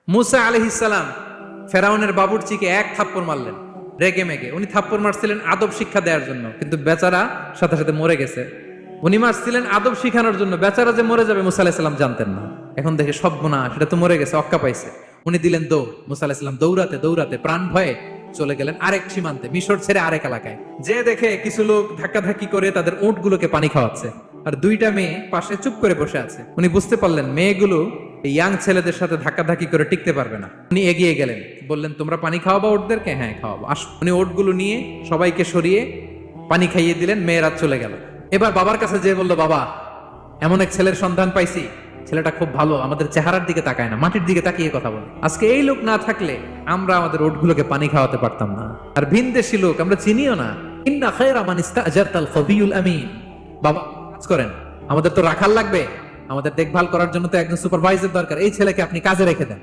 মুসা আলাইহিস সালাম ফেরাউনের বাবুর্চিকে এক থাপ্পড় মারলেন রেগে মেগে। উনি থাপ্পড় মারছিলেন আদব শিক্ষা দেওয়ার জন্য, কিন্তু বেচারা সাথে সাথে মরে গেছে। উনি মারছিলেন আদব শিখানোর জন্য, বেচারা যে মরে যাবে মুসা আলাইহিস সালাম জানতেন না। এখন দেখে সব গুনাহ, সেটা তো মরে গেছে, অক্কা পাইছে। উনি দিলেন দৌড়। মুসা আলাইহিস সালাম দৌড়াতে দৌড়াতে প্রাণ ভয়ে চলে গেলেন আরেক সীমান্তে, মিশর ছেড়ে আরেক এলাকায়। যে দেখে কিছু লোক ধাক্কাধাক্কি করে তাদের উটগুলোকে পানি খাওয়াচ্ছে, আর দুইটা মেয়ে পাশে চুপ করে বসে আছে। উনি বুঝতে পারলেন মেয়েগুলো ইয়াং ছেলেদের সাথে ধাক্কাধাক্কি করে টিকতে পারবে না। উনি এগিয়ে গেলেন, বললেন তোমরা পানি খাওয়াবা ওটদেরকে? হ্যাঁ খাওয়াবো, আস। উনি ওটগুলো নিয়ে সবাইকে সরিয়ে পানি খাইয়ে দিলেন, মেয়েরা চলে গেল। এবার বাবার কাছে যেয়ে বললো, বাবা এমন এক ছেলের সন্ধান পাইছি, ছেলেটা খুব ভালো, আমাদের চেহারার দিকে তাকায় না, মাটির দিকে তাকিয়ে কথা বলে। আজকে এই লোক না থাকলে আমরা আমাদের ওটগুলোকে পানি খাওয়াতে পারতাম না। আর ভিনদেশী লোক আমরা চিনিও না। ইন্না খায়রা মান ইস্তাজারতাল কবিয়ুল আমিন। বাবা কাজ করেন, আমাদের তো রাখাল লাগবে, আমাদের দেখভাল করার জন্য তো একজন সুপারভাইজার দরকার, এই ছেলেকে আপনি কাজে রেখে দেন।